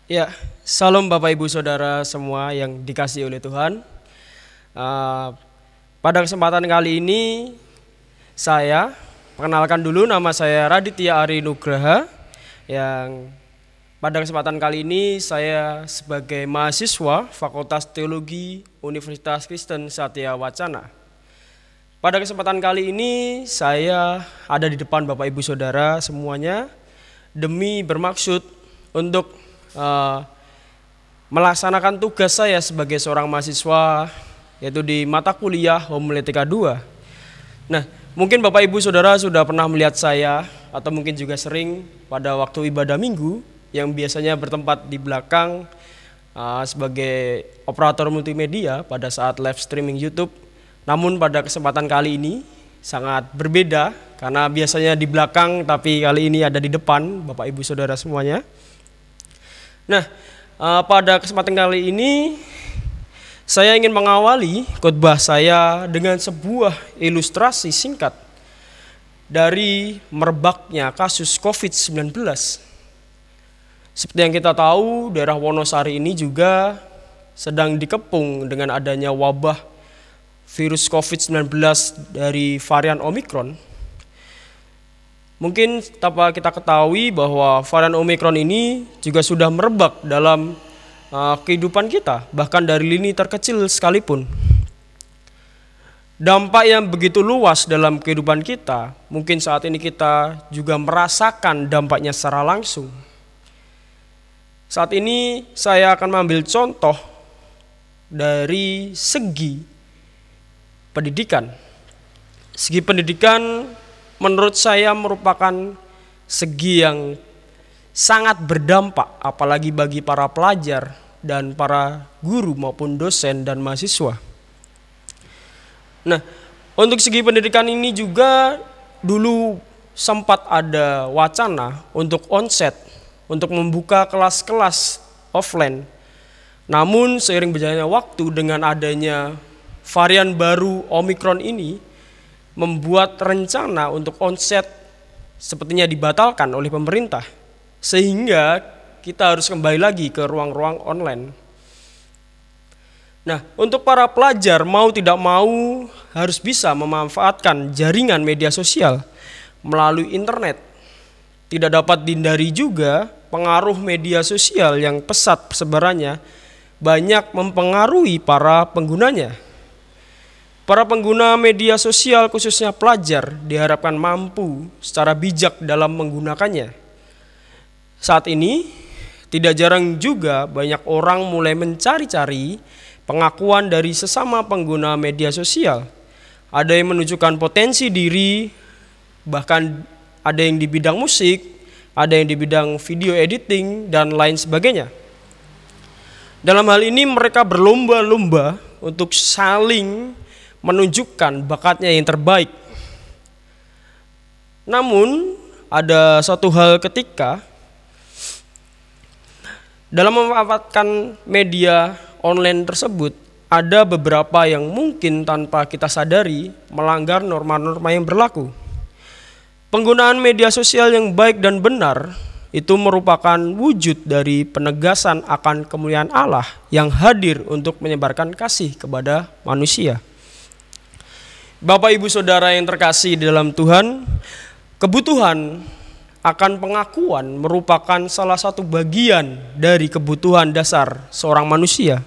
Ya, salam Bapak Ibu Saudara semua yang dikasihi oleh Tuhan. Uh, Pada kesempatan kali ini saya perkenalkan dulu, nama saya Raditya Ari Nugraha. Yang pada kesempatan kali ini saya sebagai mahasiswa Fakultas Teologi Universitas Kristen Satya Wacana. Pada kesempatan kali ini saya ada di depan Bapak Ibu Saudara semuanya demi bermaksud untuk melaksanakan tugas saya sebagai seorang mahasiswa, yaitu di mata kuliah Homiletika 2. Nah, mungkin Bapak Ibu Saudara sudah pernah melihat saya, atau mungkin juga sering pada waktu ibadah minggu yang biasanya bertempat di belakang sebagai operator multimedia pada saat live streaming YouTube. Namun pada kesempatan kali ini sangat berbeda, karena biasanya di belakang tapi kali ini ada di depan Bapak Ibu Saudara semuanya. Nah, pada kesempatan kali ini saya ingin mengawali khotbah saya dengan sebuah ilustrasi singkat dari merebaknya kasus COVID-19. Seperti yang kita tahu, daerah Wonosari ini juga sedang dikepung dengan adanya wabah virus COVID-19 dari varian Omikron. Mungkin tanpa kita ketahui bahwa varian Omikron ini juga sudah merebak dalam kehidupan kita, bahkan dari lini terkecil sekalipun. Dampak yang begitu luas dalam kehidupan kita, mungkin saat ini kita juga merasakan dampaknya secara langsung. Saat ini saya akan mengambil contoh dari segi pendidikan. Segi pendidikan menurut saya merupakan segi yang sangat berdampak, apalagi bagi para pelajar dan para guru maupun dosen dan mahasiswa. Nah, untuk segi pendidikan ini juga dulu sempat ada wacana untuk onset, untuk membuka kelas-kelas offline. Namun seiring berjalannya waktu dengan adanya varian baru Omikron ini, membuat rencana untuk onset sepertinya dibatalkan oleh pemerintah, sehingga kita harus kembali lagi ke ruang-ruang online. Nah, untuk para pelajar mau tidak mau harus bisa memanfaatkan jaringan media sosial melalui internet. Tidak dapat dihindari juga pengaruh media sosial yang pesat persebarannya banyak mempengaruhi para penggunanya. Para pengguna media sosial khususnya pelajar diharapkan mampu secara bijak dalam menggunakannya. Saat ini tidak jarang juga banyak orang mulai mencari-cari pengakuan dari sesama pengguna media sosial. Ada yang menunjukkan potensi diri, bahkan ada yang di bidang musik, ada yang di bidang video editing dan lain sebagainya. Dalam hal ini mereka berlomba-lomba untuk saling menunjukkan bakatnya yang terbaik. Namun ada satu hal ketika dalam memanfaatkan media online tersebut, ada beberapa yang mungkin tanpa kita sadari melanggar norma-norma yang berlaku. Penggunaan media sosial yang baik dan benar itu merupakan wujud dari penegasan akan kemuliaan Allah yang hadir untuk menyebarkan kasih kepada manusia. Bapak Ibu Saudara yang terkasih di dalam Tuhan, kebutuhan akan pengakuan merupakan salah satu bagian dari kebutuhan dasar seorang manusia.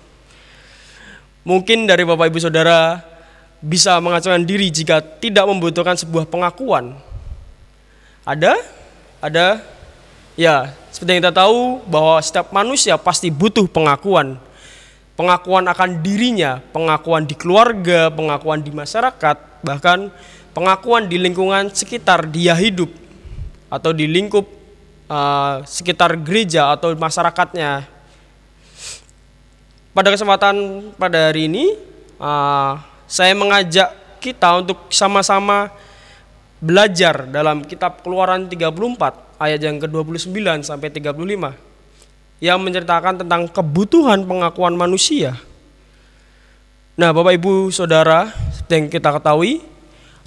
Mungkin dari Bapak Ibu Saudara bisa mengacaukan diri jika tidak membutuhkan sebuah pengakuan. Ada? Ya, seperti yang kita tahu bahwa setiap manusia pasti butuh pengakuan. Pengakuan akan dirinya, pengakuan di keluarga, pengakuan di masyarakat, bahkan pengakuan di lingkungan sekitar dia hidup atau di lingkup sekitar gereja atau masyarakatnya. Pada kesempatan pada hari ini, saya mengajak kita untuk sama-sama belajar dalam kitab Keluaran 34 ayat yang ke-29 sampai 35. Yang menceritakan tentang kebutuhan pengakuan manusia. Nah, Bapak Ibu Saudara, seperti yang kita ketahui,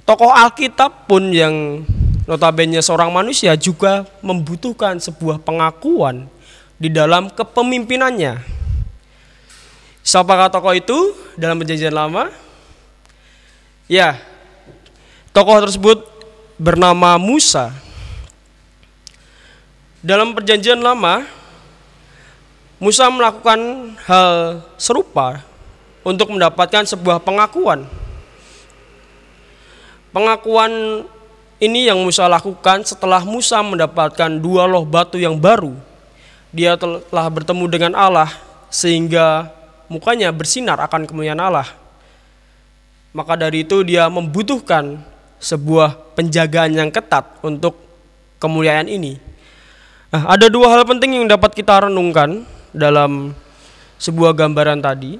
tokoh Alkitab pun yang notabene seorang manusia juga membutuhkan sebuah pengakuan di dalam kepemimpinannya. Siapakah tokoh itu dalam Perjanjian Lama? Ya, tokoh tersebut bernama Musa. Dalam Perjanjian Lama, Musa melakukan hal serupa untuk mendapatkan sebuah pengakuan. Pengakuan ini yang Musa lakukan setelah Musa mendapatkan 2 loh batu yang baru. Dia telah bertemu dengan Allah sehingga mukanya bersinar akan kemuliaan Allah. Maka dari itu dia membutuhkan sebuah penjagaan yang ketat untuk kemuliaan ini. Nah, ada 2 hal penting yang dapat kita renungkan dalam sebuah gambaran tadi.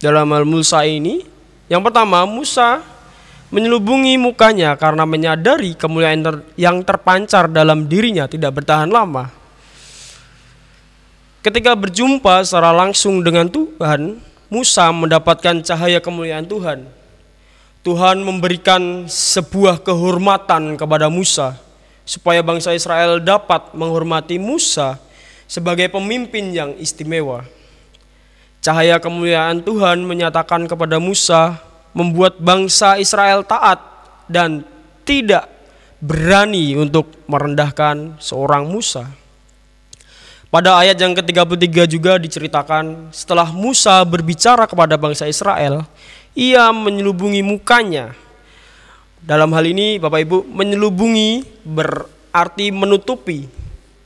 Dalam hal Musa ini, yang pertama, Musa menyelubungi mukanya karena menyadari kemuliaan yang terpancar dalam dirinya tidak bertahan lama. Ketika berjumpa secara langsung dengan Tuhan, Musa mendapatkan cahaya kemuliaan Tuhan. Tuhan memberikan sebuah kehormatan kepada Musa supaya bangsa Israel dapat menghormati Musa sebagai pemimpin yang istimewa. Cahaya kemuliaan Tuhan menyatakan kepada Musa, membuat bangsa Israel taat dan tidak berani untuk merendahkan seorang Musa. Pada ayat yang ke-33 juga diceritakan, setelah Musa berbicara kepada bangsa Israel, ia menyelubungi mukanya. Dalam hal ini Bapak Ibu, menyelubungi berarti menutupi.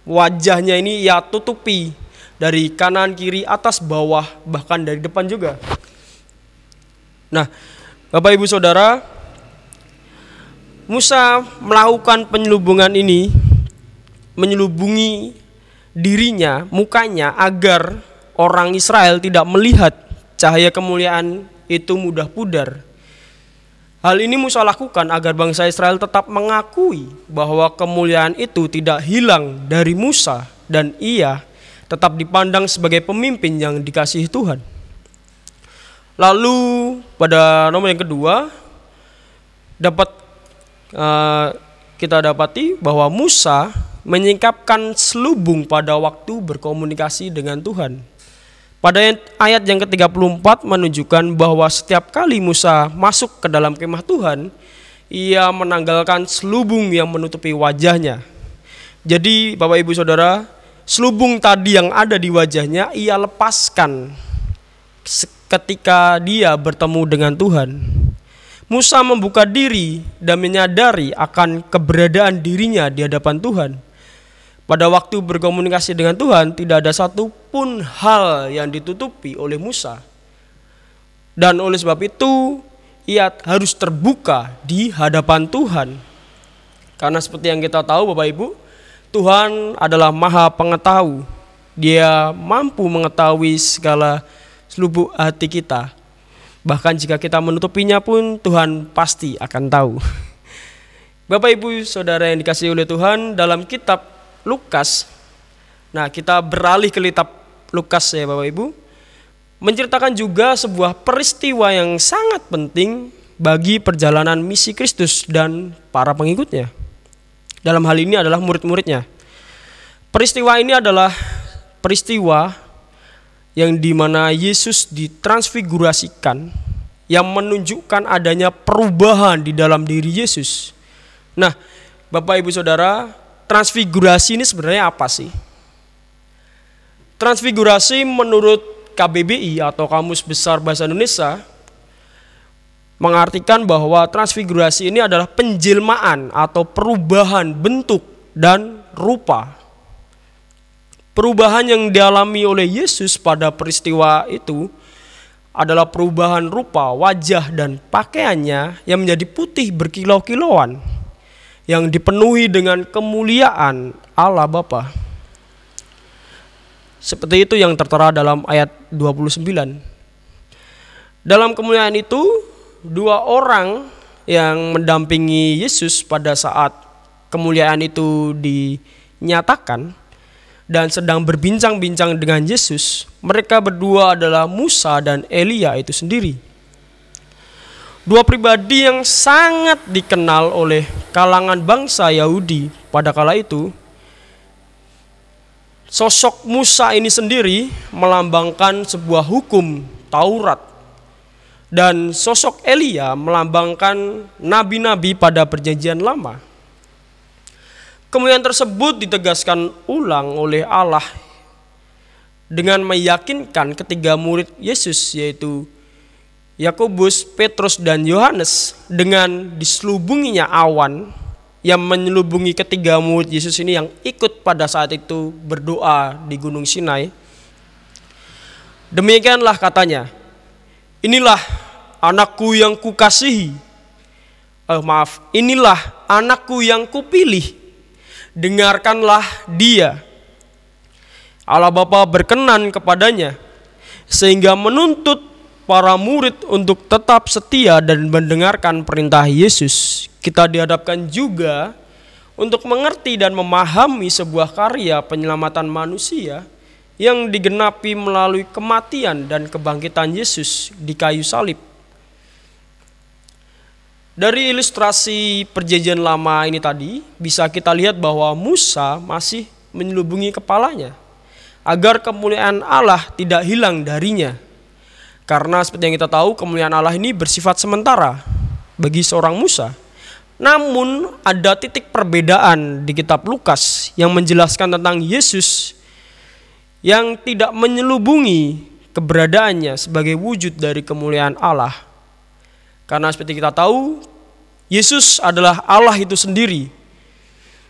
Wajahnya ini ia tutupi dari kanan, kiri, atas, bawah, bahkan dari depan juga. Nah, Bapak Ibu Saudara, Musa melakukan penyelubungan ini, menyelubungi dirinya, mukanya, agar orang Israel tidak melihat cahaya kemuliaan itu mudah pudar. Hal ini Musa lakukan agar bangsa Israel tetap mengakui bahwa kemuliaan itu tidak hilang dari Musa dan ia tetap dipandang sebagai pemimpin yang dikasihi Tuhan. Lalu pada nomor yang kedua kita dapati bahwa Musa menyingkapkan selubung pada waktu berkomunikasi dengan Tuhan. Pada ayat yang ke-34 menunjukkan bahwa setiap kali Musa masuk ke dalam kemah Tuhan, ia menanggalkan selubung yang menutupi wajahnya. Jadi Bapak Ibu Saudara, selubung tadi yang ada di wajahnya ia lepaskan ketika dia bertemu dengan Tuhan. Musa membuka diri dan menyadari akan keberadaan dirinya di hadapan Tuhan. Pada waktu berkomunikasi dengan Tuhan, tidak ada satupun hal yang ditutupi oleh Musa. Dan oleh sebab itu, ia harus terbuka di hadapan Tuhan. Karena seperti yang kita tahu Bapak Ibu, Tuhan adalah Maha Pengetahu. Dia mampu mengetahui segala selubuk hati kita. Bahkan jika kita menutupinya pun, Tuhan pasti akan tahu. Bapak Ibu Saudara yang dikasihi oleh Tuhan, dalam kitab Lukas, nah kita beralih ke kitab Lukas ya Bapak Ibu, menceritakan juga sebuah peristiwa yang sangat penting bagi perjalanan misi Kristus dan para pengikutnya. Dalam hal ini adalah murid-muridnya. Peristiwa ini adalah peristiwa yang dimana Yesus ditransfigurasikan, yang menunjukkan adanya perubahan di dalam diri Yesus. Nah, Bapak Ibu Saudara, transfigurasi ini sebenarnya apa sih? Transfigurasi menurut KBBI atau Kamus Besar Bahasa Indonesia mengartikan bahwa transfigurasi ini adalah penjelmaan atau perubahan bentuk dan rupa. Perubahan yang dialami oleh Yesus pada peristiwa itu adalah perubahan rupa, wajah dan pakaiannya yang menjadi putih berkilau-kilauan, yang dipenuhi dengan kemuliaan Allah Bapa. Seperti itu yang tertera dalam ayat 29. Dalam kemuliaan itu, 2 orang yang mendampingi Yesus pada saat kemuliaan itu dinyatakan dan sedang berbincang-bincang dengan Yesus. Mereka berdua adalah Musa dan Elia itu sendiri. 2 pribadi yang sangat dikenal oleh kalangan bangsa Yahudi pada kala itu. sosok Musa ini sendiri melambangkan sebuah hukum Taurat, dan sosok Elia melambangkan nabi-nabi pada perjanjian lama. Kemuliaan tersebut ditegaskan ulang oleh Allah dengan meyakinkan ketiga murid Yesus, yaitu Yakobus, Petrus, dan Yohanes, dengan diselubunginya awan yang menyelubungi ketiga murid Yesus ini yang ikut pada saat itu berdoa di Gunung Sinai. Demikianlah katanya, inilah anakku yang kukasihi, inilah anakku yang kupilih, dengarkanlah dia. Allah Bapa berkenan kepadanya sehingga menuntut para murid untuk tetap setia dan mendengarkan perintah Yesus. Kita dihadapkan juga untuk mengerti dan memahami sebuah karya penyelamatan manusia yang digenapi melalui kematian dan kebangkitan Yesus di kayu salib. Dari ilustrasi perjanjian lama ini tadi, bisa kita lihat bahwa Musa masih menyelubungi kepalanya agar kemuliaan Allah tidak hilang darinya. Karena seperti yang kita tahu, kemuliaan Allah ini bersifat sementara bagi seorang Musa. Namun ada titik perbedaan di kitab Lukas yang menjelaskan tentang Yesus yang tidak menyelubungi keberadaannya sebagai wujud dari kemuliaan Allah. Karena seperti kita tahu, Yesus adalah Allah itu sendiri.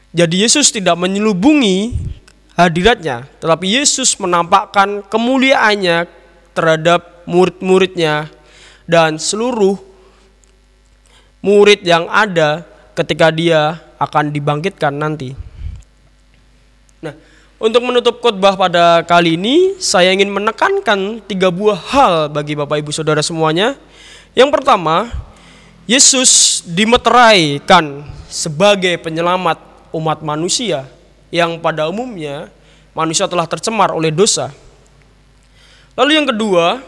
Jadi Yesus tidak menyelubungi hadiratnya, tetapi Yesus menampakkan kemuliaannya terhadap murid-muridnya dan seluruh murid yang ada ketika dia akan dibangkitkan nanti. Nah, untuk menutup khotbah pada kali ini, saya ingin menekankan 3 buah hal bagi Bapak Ibu Saudara semuanya. Yang pertama, Yesus dimeteraikan sebagai penyelamat umat manusia yang pada umumnya manusia telah tercemar oleh dosa. Lalu yang kedua,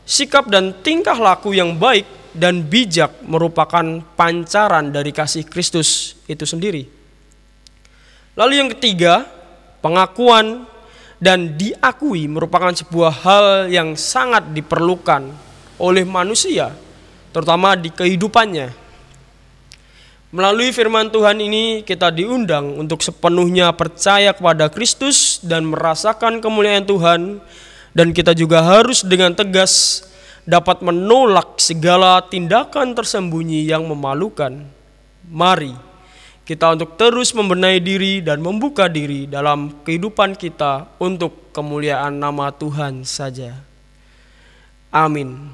sikap dan tingkah laku yang baik dan bijak merupakan pancaran dari kasih Kristus itu sendiri. Lalu yang ketiga, pengakuan dan diakui merupakan sebuah hal yang sangat diperlukan oleh manusia, terutama di kehidupannya. Melalui firman Tuhan ini kita diundang untuk sepenuhnya percaya kepada Kristus dan merasakan kemuliaan Tuhan. Dan kita juga harus dengan tegas dapat menolak segala tindakan tersembunyi yang memalukan. Mari kita untuk terus membenahi diri dan membuka diri dalam kehidupan kita untuk kemuliaan nama Tuhan saja. Amin.